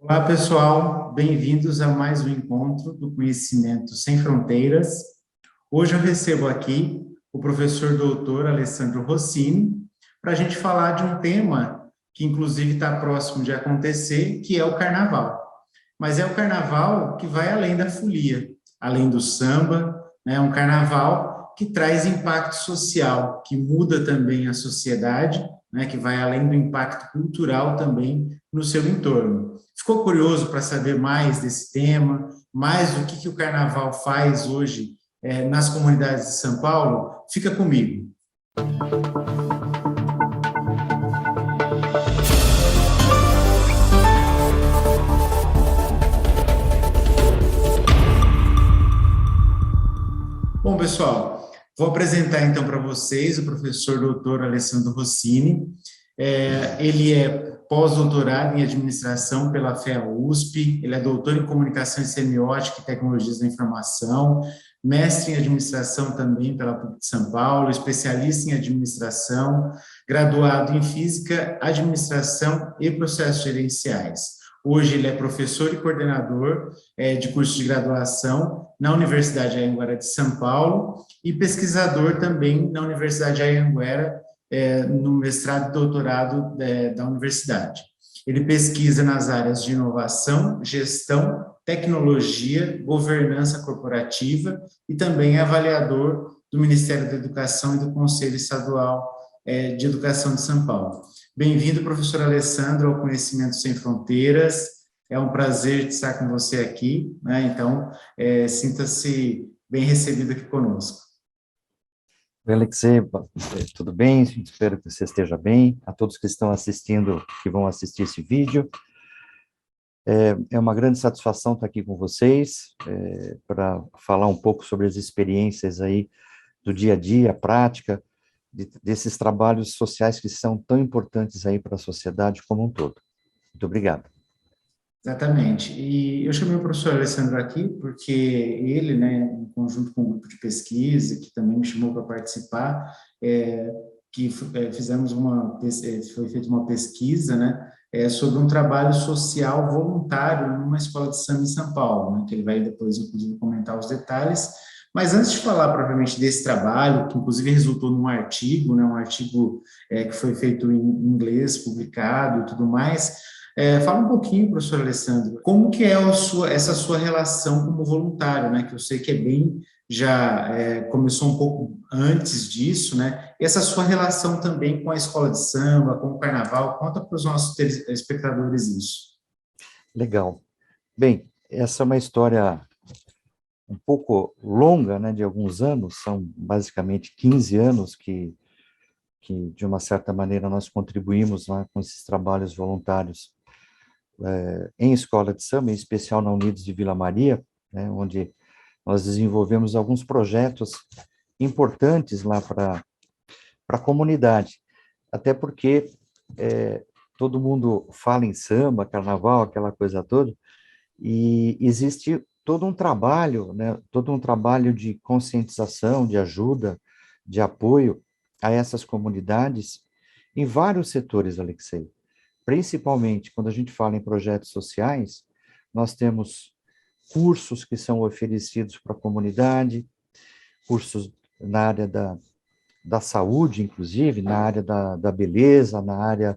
Olá, pessoal. Bem-vindos a mais um encontro do Conhecimento Sem Fronteiras. Hoje eu recebo aqui o professor doutor Alessandro Rossini para a gente falar de um tema que, inclusive, está próximo de acontecer, que é o Carnaval. Mas é o Carnaval que vai além da folia, além do samba, né? É um Carnaval que traz impacto social, que muda também a sociedade, né? Que vai além do impacto cultural também no seu entorno. Ficou curioso para saber mais desse tema, mais do que o Carnaval faz hoje nas comunidades de São Paulo? Fica comigo. Bom, pessoal, vou apresentar então para vocês o professor doutor Alessandro Rossini. Ele é pós-doutorado em administração pela FEA-USP, ele é doutor em comunicação e semiótica e tecnologias da informação, mestre em administração também pela PUC de São Paulo, especialista em administração, graduado em física, administração e processos gerenciais. Hoje ele é professor e coordenador de curso de graduação na Universidade Anhanguera de São Paulo e pesquisador também na Universidade Anhanguera, no mestrado e doutorado da universidade. Ele pesquisa nas áreas de inovação, gestão, tecnologia, governança corporativa e também é avaliador do Ministério da Educação e do Conselho Estadual de Educação de São Paulo. Bem-vindo, professor Alessandro, ao Conhecimento Sem Fronteiras. É um prazer estar com você aqui, né? Então, sinta-se bem recebido aqui conosco. Oi, Alexei, tudo bem? Espero que você esteja bem. A todos que estão assistindo, que vão assistir esse vídeo, é uma grande satisfação estar aqui com vocês, para falar um pouco sobre as experiências aí do dia a dia, a prática, desses trabalhos sociais que são tão importantes aí para a sociedade como um todo. Muito obrigado. Exatamente. E eu chamei o professor Alessandro aqui porque ele, né, em conjunto com um grupo de pesquisa, que também me chamou para participar, fizemos foi feita uma pesquisa, né, sobre um trabalho social voluntário numa escola de samba em São Paulo, né, que ele vai depois, inclusive, comentar os detalhes. Mas antes de falar propriamente desse trabalho, que inclusive resultou num artigo, né, um artigo que foi feito em inglês, publicado e tudo mais, fala um pouquinho, professor Alessandro, como que é essa sua relação como voluntário, né? Que eu sei que começou um pouco antes disso, né? E essa sua relação também com a escola de samba, com o carnaval, conta para os nossos espectadores isso. Legal. Bem, essa é uma história um pouco longa, né, de alguns anos, são basicamente 15 anos que de uma certa maneira nós contribuímos lá com esses trabalhos voluntários em escola de samba, em especial na Unidos de Vila Maria, né, onde nós desenvolvemos alguns projetos importantes lá para a comunidade, até porque todo mundo fala em samba, carnaval, aquela coisa toda, e existe todo um trabalho, né, todo um trabalho de conscientização, de ajuda, de apoio a essas comunidades em vários setores, Alexei. Principalmente quando a gente fala em projetos sociais, nós temos cursos que são oferecidos para a comunidade, cursos na área da saúde, inclusive, na área da beleza, na área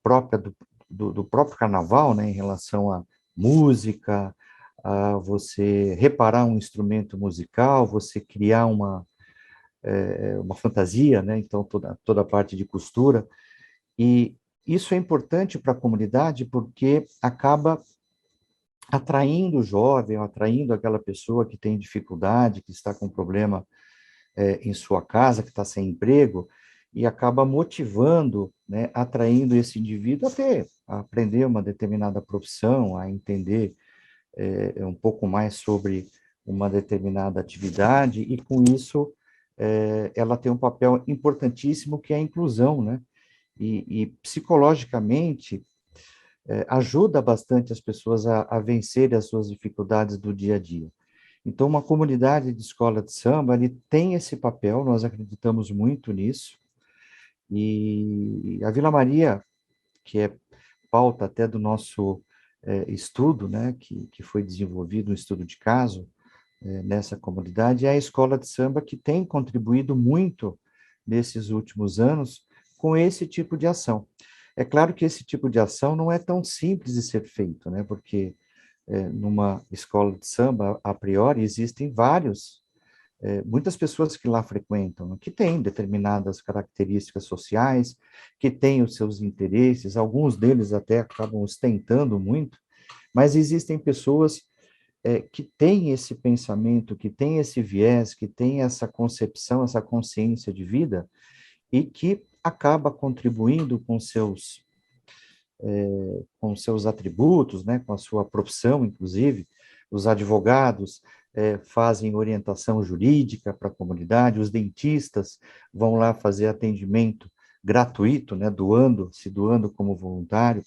própria do próprio carnaval, né, em relação à música, a você reparar um instrumento musical, você criar uma fantasia, né, então toda a parte de costura, e isso é importante para a comunidade porque acaba atraindo o jovem, atraindo aquela pessoa que tem dificuldade, que está com problema em sua casa, que está sem emprego, e acaba motivando, né, atraindo esse indivíduo até a aprender uma determinada profissão, a entender um pouco mais sobre uma determinada atividade, e com isso ela tem um papel importantíssimo que é a inclusão, né? E psicologicamente ajuda bastante as pessoas a vencerem as suas dificuldades do dia a dia. Então, uma comunidade de escola de samba, ele tem esse papel, nós acreditamos muito nisso, e a Vila Maria, que é pauta até do nosso estudo, né, que foi desenvolvido, um estudo de caso, nessa comunidade, é a escola de samba que tem contribuído muito nesses últimos anos com esse tipo de ação. É claro que esse tipo de ação não é tão simples de ser feito, né, porque numa escola de samba, a priori, existem muitas pessoas que lá frequentam, que têm determinadas características sociais, que têm os seus interesses, alguns deles até acabam ostentando muito, mas existem pessoas que têm esse pensamento, que têm esse viés, que têm essa concepção, essa consciência de vida, e que acaba contribuindo com seus atributos, né, com a sua profissão, inclusive. Os advogados fazem orientação jurídica para a comunidade, os dentistas vão lá fazer atendimento gratuito, né, se doando como voluntário,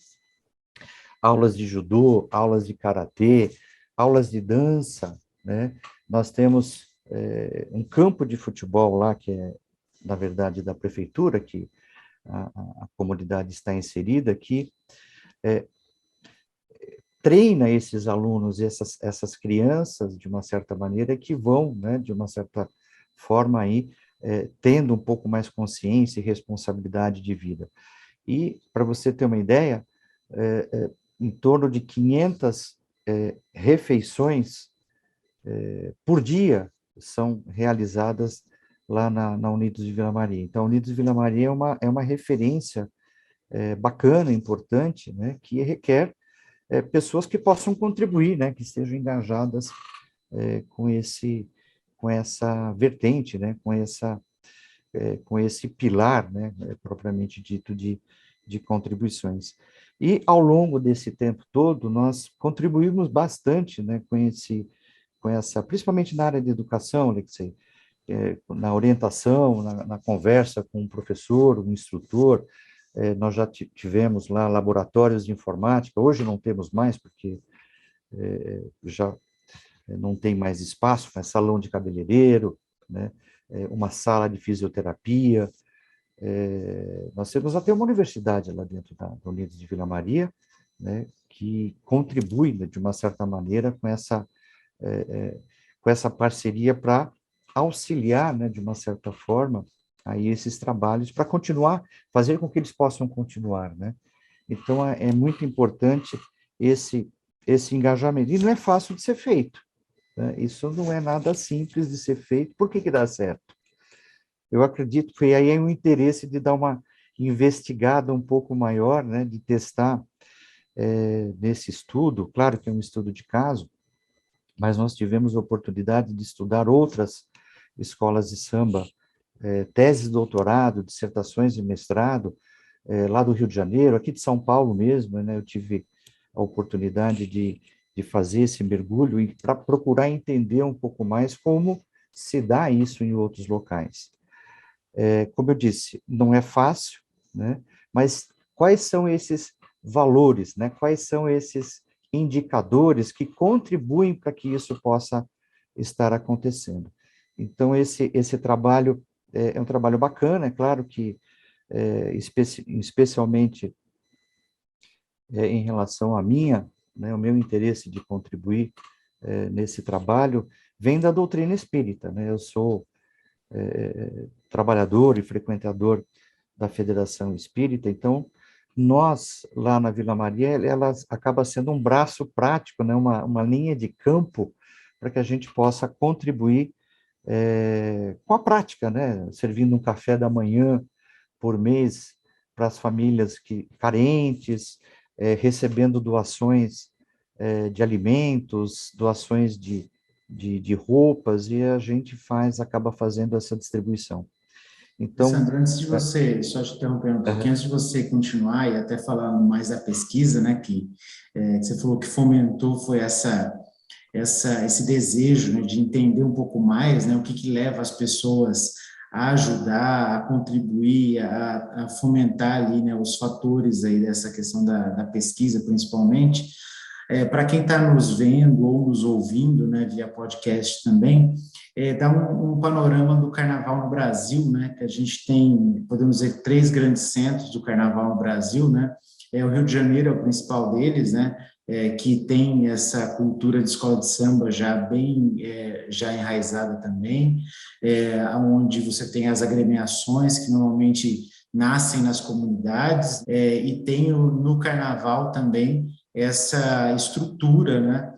aulas de judô, aulas de karatê, aulas de dança, né? Nós temos um campo de futebol lá, que é, na verdade, da prefeitura, que a comunidade está inserida, que treina esses alunos, essas crianças, de uma certa maneira, que vão, né, de uma certa forma, aí, tendo um pouco mais consciência e responsabilidade de vida. E, para você ter uma ideia, em torno de 500 refeições por dia são realizadas lá na Unidos de Vila Maria. Então, a Unidos de Vila Maria é uma referência bacana, importante, né, que requer pessoas que possam contribuir, né, que estejam engajadas com essa vertente, né, com esse pilar, né, propriamente dito, de contribuições. E, ao longo desse tempo todo, nós contribuímos bastante, né, principalmente na área de educação, Alexei, na orientação, na conversa com um professor, um instrutor. Nós já tivemos lá laboratórios de informática, hoje não temos mais, porque já não tem mais espaço, mas salão de cabeleireiro, né, uma sala de fisioterapia. Nós temos até uma universidade lá dentro da Unidos de Vila Maria, né, que contribui, de uma certa maneira, com essa parceria para auxiliar, né, de uma certa forma, aí esses trabalhos, para fazer com que eles possam continuar, né? Então, é muito importante esse engajamento. E não é fácil de ser feito, né? Isso não é nada simples de ser feito. Por que dá certo? Eu acredito que foi aí o interesse de dar uma investigada um pouco maior, né, de testar nesse estudo. Claro que é um estudo de caso, mas nós tivemos a oportunidade de estudar outras escolas de samba, teses de doutorado, dissertações de mestrado, lá do Rio de Janeiro, aqui de São Paulo mesmo, né, eu tive a oportunidade de fazer esse mergulho para procurar entender um pouco mais como se dá isso em outros locais. Como eu disse, não é fácil, né, mas quais são esses valores, né, quais são esses indicadores que contribuem para que isso possa estar acontecendo? Então, esse trabalho é um trabalho bacana, é claro que, especialmente em relação né, o meu interesse de contribuir nesse trabalho, vem da doutrina espírita, né? Eu sou trabalhador e frequentador da Federação Espírita, então, nós, lá na Vila Maria, ela acaba sendo um braço prático, né, uma linha de campo para que a gente possa contribuir com a prática, né, servindo um café da manhã por mês para as famílias carentes, recebendo doações de alimentos, doações de roupas, e a gente acaba fazendo essa distribuição. Então, Sandro, antes de você, só te interrompendo um pouquinho, antes de você continuar e até falando mais da pesquisa, né, que você falou que fomentou foi esse desejo, né, de entender um pouco mais, né, o que leva as pessoas a ajudar, a contribuir, a fomentar ali, né, os fatores aí dessa questão da pesquisa, principalmente. Para quem está nos vendo ou nos ouvindo, né, via podcast também, dá um panorama do Carnaval no Brasil, né, que a gente tem, podemos dizer, 3 grandes centros do Carnaval no Brasil, né, o Rio de Janeiro é o principal deles, né, que tem essa cultura de escola de samba já bem já enraizada também, onde você tem as agremiações que normalmente nascem nas comunidades, e tem no carnaval também essa estrutura, né,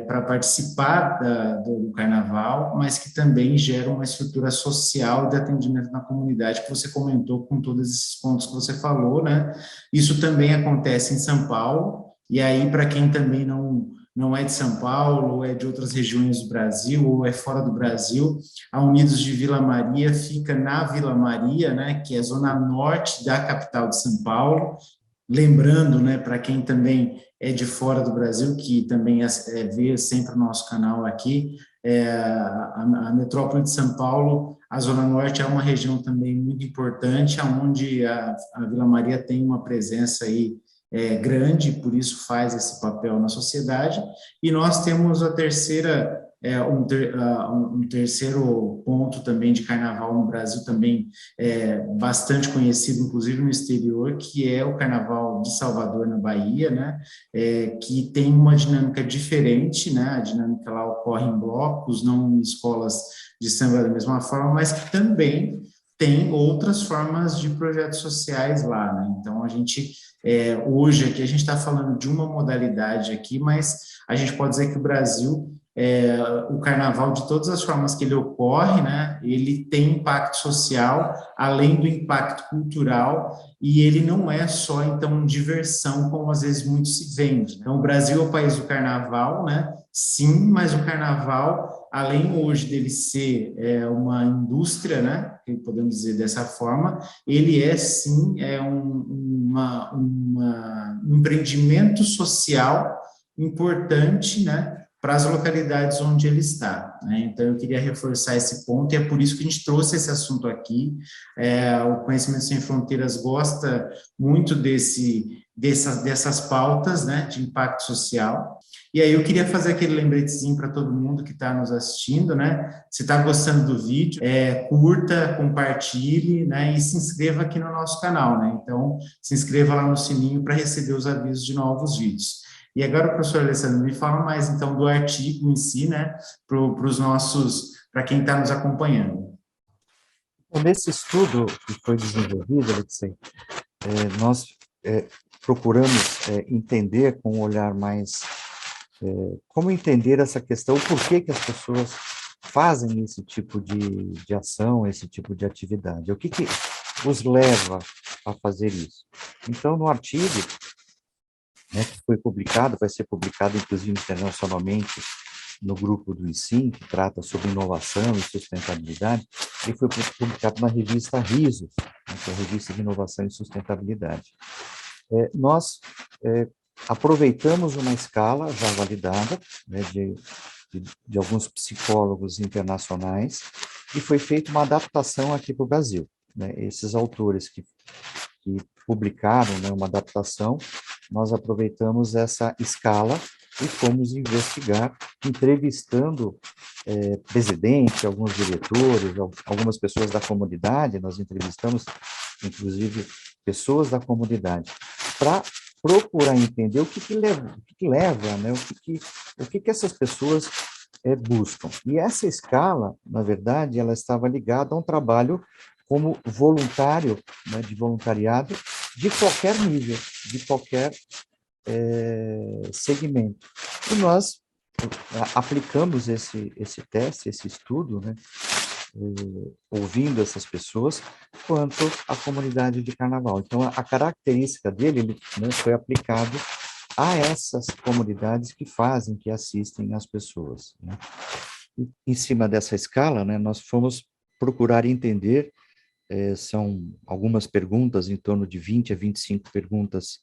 para participar do carnaval, mas que também gera uma estrutura social de atendimento na comunidade, que você comentou com todos esses pontos que você falou, né? Isso também acontece em São Paulo, e aí, para quem também não é de São Paulo, ou é de outras regiões do Brasil, ou é fora do Brasil, a Unidos de Vila Maria fica na Vila Maria, né, que é a zona norte da capital de São Paulo. Lembrando, né, para quem também é de fora do Brasil, que também vê sempre o nosso canal aqui, a metrópole de São Paulo, a Zona Norte é uma região também muito importante, onde a Vila Maria tem uma presença aí grande, por isso faz esse papel na sociedade. E nós temos a terceira, um terceiro ponto também de carnaval no Brasil, também bastante conhecido, inclusive no exterior, que é o Carnaval de Salvador, na Bahia, né? Que tem uma dinâmica diferente, né? A dinâmica lá ocorre em blocos, não em escolas de samba da mesma forma, mas que também tem outras formas de projetos sociais lá, né? Então, a gente, hoje aqui, a gente está falando de uma modalidade aqui, mas a gente pode dizer que o Brasil, o carnaval, de todas as formas que ele ocorre, né, ele tem impacto social, além do impacto cultural, e ele não é só, então, diversão, como às vezes muito se vende. Então, o Brasil é o país do carnaval, né? Sim, mas o carnaval, além hoje dele ser uma indústria, né, que podemos dizer dessa forma, ele sim um empreendimento social importante, né, para as localidades onde ele está, né? Então, eu queria reforçar esse ponto, e é por isso que a gente trouxe esse assunto aqui. O Conhecimento Sem Fronteiras gosta muito dessas pautas, né, de impacto social. E aí eu queria fazer aquele lembretezinho para todo mundo que está nos assistindo, né? Se está gostando do vídeo, curta, compartilhe, né? E se inscreva aqui no nosso canal, né? Então, se inscreva lá no sininho para receber os avisos de novos vídeos. E agora, professor Alessandro, me fala mais, então, do artigo em si, né? Para quem está nos acompanhando. Nesse estudo que foi desenvolvido, Alexei, nós procuramos entender com um olhar mais como entender essa questão, por que as pessoas fazem esse tipo de ação, esse tipo de atividade, o que os leva a fazer isso. Então, no artigo, né, que foi publicado, vai ser publicado, inclusive, internacionalmente, no grupo do ICIM, que trata sobre inovação e sustentabilidade, ele foi publicado na revista RISO, né, que é a Revista de Inovação e Sustentabilidade. Nós aproveitamos uma escala já validada, né, de alguns psicólogos internacionais, e foi feita uma adaptação aqui para o Brasil, né? Esses autores que publicaram, né, uma adaptação, nós aproveitamos essa escala e fomos investigar, entrevistando presidente, alguns diretores, algumas pessoas da comunidade, nós entrevistamos, inclusive, pessoas da comunidade, para procurar entender o que leva, né, o que essas pessoas buscam. E essa escala, na verdade, ela estava ligada a um trabalho como voluntário, né, de voluntariado, de qualquer nível, de qualquer segmento. E nós aplicamos esse teste, esse estudo, né, ouvindo essas pessoas, quanto à comunidade de carnaval. Então, a característica dele, né, foi aplicado a essas comunidades que fazem, que assistem as pessoas, né. E, em cima dessa escala, né, nós fomos procurar entender, são algumas perguntas, em torno de 20 a 25 perguntas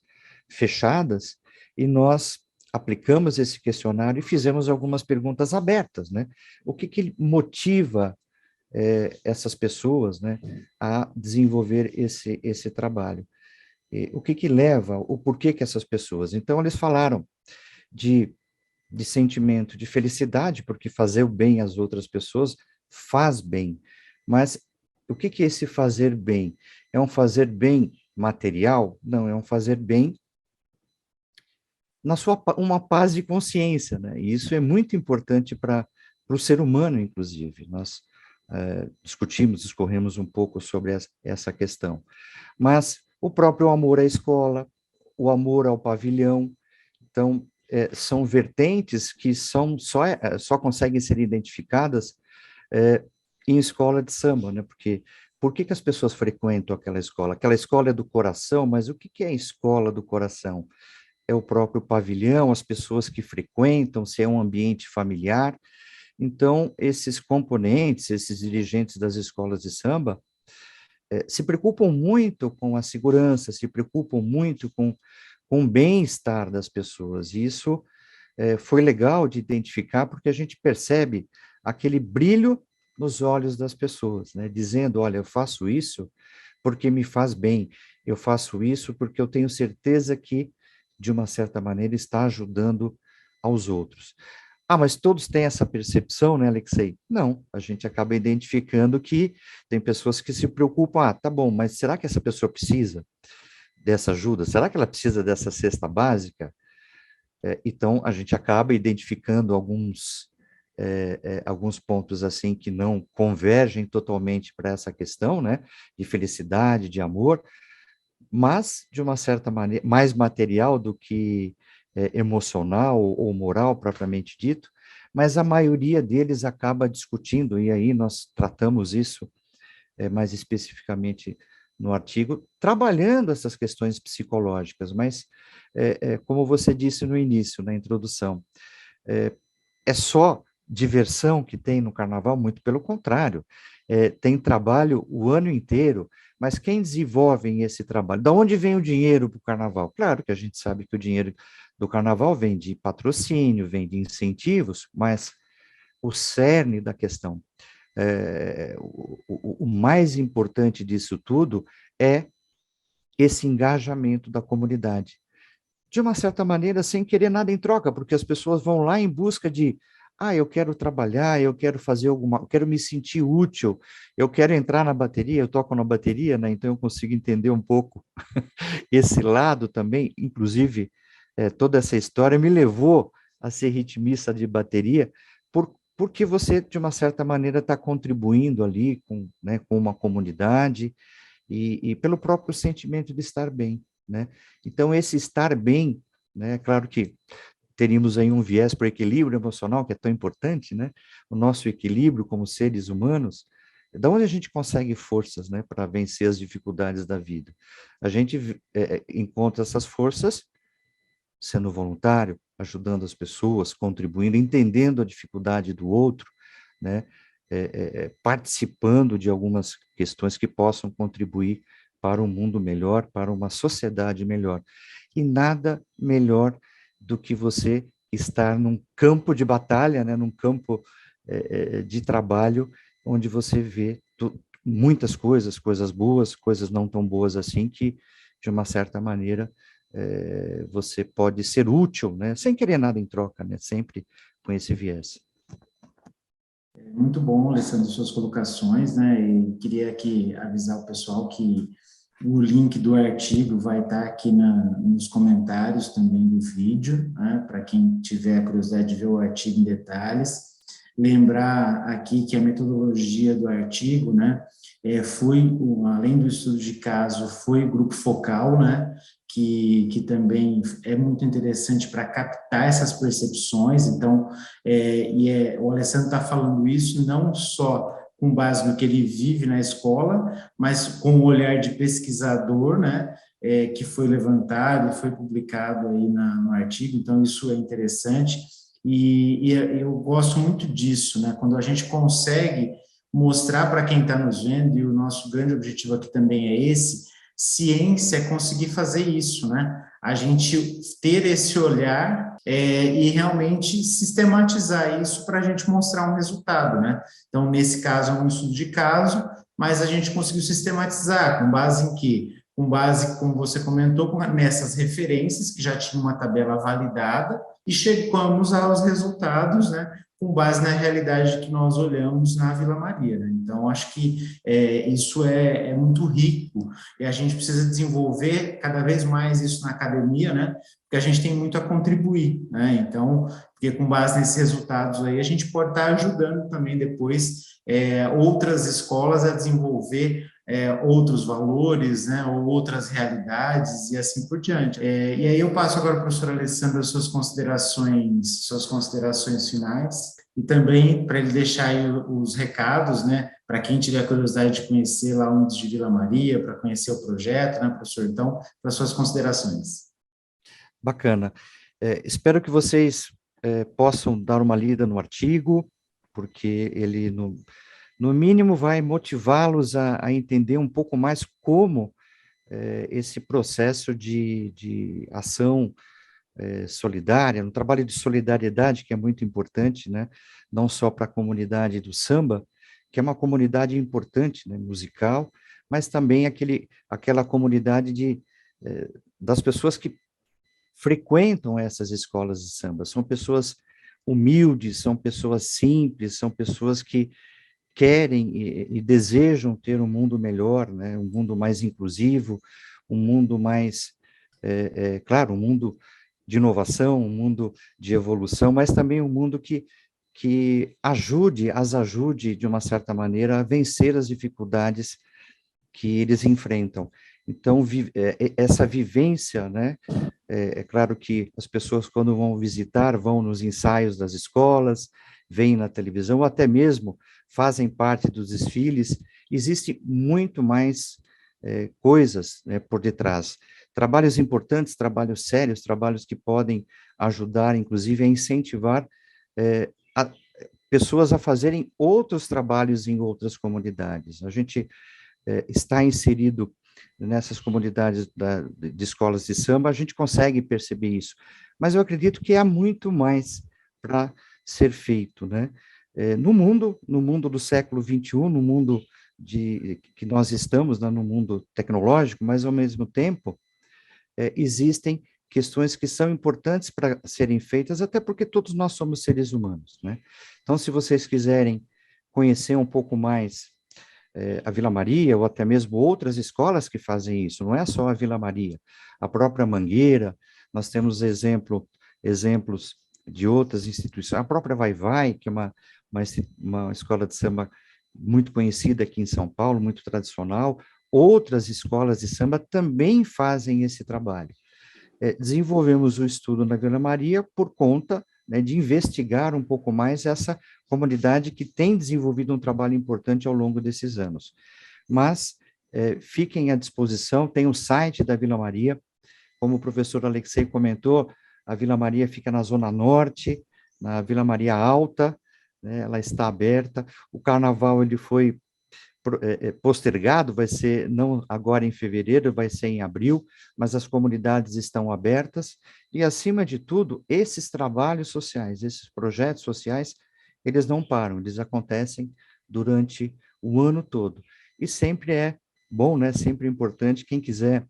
fechadas, e nós aplicamos esse questionário e fizemos algumas perguntas abertas, né? O que motiva essas pessoas, né, a desenvolver esse trabalho? O que leva, o porquê que essas pessoas? Então, eles falaram de sentimento de felicidade, porque fazer o bem às outras pessoas faz bem, mas o que é esse fazer bem? É um fazer bem material? Não, é um fazer bem uma paz de consciência, né? E isso é muito importante para o ser humano, inclusive. Nós discorremos um pouco sobre essa questão. Mas o próprio amor à escola, o amor ao pavilhão, então, são vertentes que só conseguem ser identificadas em escola de samba, né? Porque por que as pessoas frequentam aquela escola? Aquela escola é do coração, mas o que é a escola do coração? É o próprio pavilhão, as pessoas que frequentam, se é um ambiente familiar. Então, esses componentes, esses dirigentes das escolas de samba, se preocupam muito com a segurança, se preocupam muito com o bem-estar das pessoas. E isso foi legal de identificar, porque a gente percebe aquele brilho nos olhos das pessoas, né? Dizendo, olha, eu faço isso porque me faz bem, eu faço isso porque eu tenho certeza que, de uma certa maneira, está ajudando aos outros. Ah, mas todos têm essa percepção, né, Alexei? Não, a gente acaba identificando que tem pessoas que se preocupam, tá bom, mas será que essa pessoa precisa dessa ajuda? Será que ela precisa dessa cesta básica? Então, a gente acaba identificando alguns pontos assim que não convergem totalmente para essa questão, né, de felicidade, de amor, mas, de uma certa maneira, mais material do que emocional ou moral, propriamente dito, mas a maioria deles acaba discutindo, e aí nós tratamos isso mais especificamente no artigo, trabalhando essas questões psicológicas, mas, como você disse no início, na introdução, é só diversão que tem no carnaval? Muito pelo contrário, tem trabalho o ano inteiro, mas quem desenvolve esse trabalho? Da onde vem o dinheiro para o carnaval? Claro que a gente sabe que o dinheiro do carnaval vem de patrocínio, vem de incentivos, mas o cerne da questão, o mais importante disso tudo é esse engajamento da comunidade. De uma certa maneira, sem querer nada em troca, porque as pessoas vão lá em busca de, eu quero trabalhar, eu quero fazer eu quero me sentir útil, eu quero entrar na bateria, eu toco na bateria, né? Então eu consigo entender um pouco esse lado também, inclusive, toda essa história me levou a ser ritmista de bateria, porque você, de uma certa maneira, está contribuindo ali né, com uma comunidade e pelo próprio sentimento de estar bem, né? Então, esse estar bem, né, claro que teríamos aí um viés para o equilíbrio emocional, que é tão importante, né? O nosso equilíbrio como seres humanos, da onde a gente consegue forças, né, para vencer as dificuldades da vida? A gente encontra essas forças sendo voluntário, ajudando as pessoas, contribuindo, entendendo a dificuldade do outro, né? Participando de algumas questões que possam contribuir para um mundo melhor, para uma sociedade melhor. E nada melhor do que você estar num campo de batalha, né? Num campo de trabalho, onde você vê muitas coisas boas, coisas não tão boas assim, que, de uma certa maneira, você pode ser útil, né? Sem querer nada em troca, né? Sempre com esse viés. Muito bom, Alessandro, suas colocações, né? E queria aqui avisar o pessoal que o link do artigo vai estar aqui nos comentários também do vídeo, né? Para quem tiver curiosidade de ver o artigo em detalhes. Lembrar aqui que a metodologia do artigo, né? Além do estudo de caso, foi o grupo focal, né? Que também é muito interessante para captar essas percepções. Então, o Alessandro está falando isso não só com base no que ele vive na escola, mas com o olhar de pesquisador, né, que foi levantado e foi publicado aí no artigo. Então, isso é interessante. E eu gosto muito disso, né, quando a gente consegue mostrar para quem está nos vendo, e o nosso grande objetivo aqui também é esse, ciência é conseguir fazer isso, né? A gente ter esse olhar e realmente sistematizar isso para a gente mostrar um resultado, né? Então, nesse caso, é um estudo de caso, mas a gente conseguiu sistematizar, com base em quê? Com base, como você comentou, nessas referências, que já tinha uma tabela validada, e chegamos aos resultados, né? com base na realidade que nós olhamos na Vila Maria, né? Então, acho que isso é muito rico e a gente precisa desenvolver cada vez mais isso na academia, né? Porque a gente tem muito a contribuir, né? Então, porque com base nesses resultados aí, a gente pode estar ajudando também depois outras escolas a desenvolver outros valores, né, ou outras realidades e assim por diante. E aí eu passo agora para a professora Alessandra suas considerações finais e também para ele deixar aí os recados, né, para quem tiver curiosidade de conhecer lá o Unidos de Vila Maria, para conhecer o projeto, né, professor? Então, para suas considerações. Bacana. Espero que vocês possam dar uma lida no artigo, porque ele, no mínimo, vai motivá-los a entender um pouco mais como esse processo de ação solidária, um trabalho de solidariedade que é muito importante, né? Não só para a comunidade do samba, que é uma comunidade importante, né, musical, mas também aquela comunidade das pessoas que frequentam essas escolas de samba. São pessoas humildes, são pessoas simples, são pessoas que querem e desejam ter um mundo melhor, né? Um mundo mais inclusivo, um mundo mais, claro, um mundo de inovação, um mundo de evolução, mas também um mundo que as ajude, de uma certa maneira, a vencer as dificuldades que eles enfrentam. Então, essa vivência, né? Claro que as pessoas, quando vão visitar, vão nos ensaios das escolas, veem na televisão, ou até mesmo fazem parte dos desfiles. Existe muito mais coisas, né, por detrás. Trabalhos importantes, trabalhos sérios, trabalhos que podem ajudar, inclusive, a incentivar pessoas a fazerem outros trabalhos em outras comunidades. A gente está inserido nessas comunidades de escolas de samba, a gente consegue perceber isso. Mas eu acredito que há muito mais para ser feito, né? No mundo do século XXI, no mundo que nós estamos, né, no mundo tecnológico, mas, ao mesmo tempo, existem questões que são importantes para serem feitas, até porque todos nós somos seres humanos, né? Então, se vocês quiserem conhecer um pouco mais a Vila Maria, ou até mesmo outras escolas que fazem isso, não é só a Vila Maria, a própria Mangueira, nós temos exemplos de outras instituições, a própria Vai-Vai, que é uma escola de samba muito conhecida aqui em São Paulo, muito tradicional, outras escolas de samba também fazem esse trabalho. Desenvolvemos o estudo na Vila Maria por conta, né, de investigar um pouco mais essa comunidade que tem desenvolvido um trabalho importante ao longo desses anos. Mas fiquem à disposição, tem o site da Vila Maria, como o professor Alexei comentou, a Vila Maria fica na Zona Norte, na Vila Maria Alta, né, ela está aberta, o carnaval ele foi postergado, vai ser não agora em fevereiro, vai ser em abril, mas as comunidades estão abertas, e, acima de tudo, esses trabalhos sociais, esses projetos sociais, eles não param, eles acontecem durante o ano todo. E sempre é bom, né, sempre é importante, quem quiser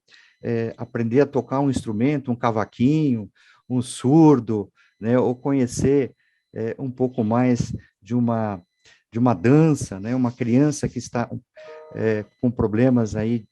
aprender a tocar um instrumento, um cavaquinho, um surdo, né, ou conhecer um pouco mais de uma dança, né? Uma criança que está com problemas aí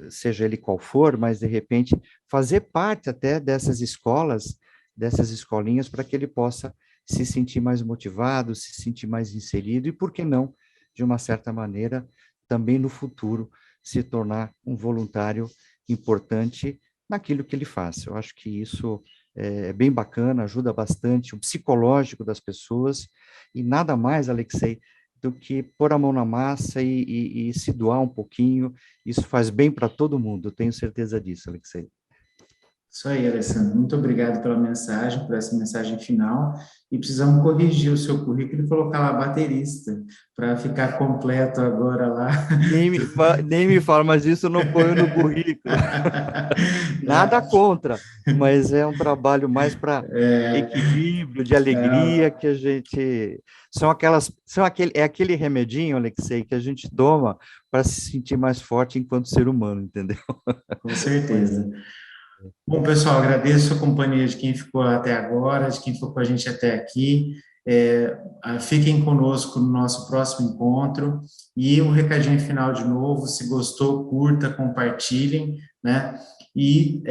seja ele qual for, mas de repente fazer parte até dessas escolas, dessas escolinhas, para que ele possa se sentir mais motivado, se sentir mais inserido e, por que não, de uma certa maneira, também no futuro, se tornar um voluntário importante naquilo que ele faz. Eu acho que isso é bem bacana, ajuda bastante o psicológico das pessoas, e nada mais, Alexei, do que pôr a mão na massa e se doar um pouquinho. Isso faz bem para todo mundo, eu tenho certeza disso, Alexei. Isso aí, Alessandro. Muito obrigado pela mensagem, por essa mensagem final. E precisamos corrigir o seu currículo e colocar lá baterista, para ficar completo agora lá. Nem me fala, mas isso eu não ponho no currículo. Nada contra, mas é um trabalho mais para equilíbrio, de alegria, que a gente... É aquele remedinho, Alexei, que a gente toma para se sentir mais forte enquanto ser humano, entendeu? Com certeza. Bom, pessoal, agradeço a companhia de quem ficou até agora, de quem ficou com a gente até aqui. Fiquem conosco no nosso próximo encontro. E um recadinho final de novo: se gostou, curta, compartilhem, né? E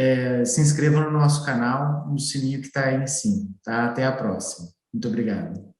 se inscrevam no nosso canal, no sininho que está aí em cima, tá? Até a próxima. Muito obrigado.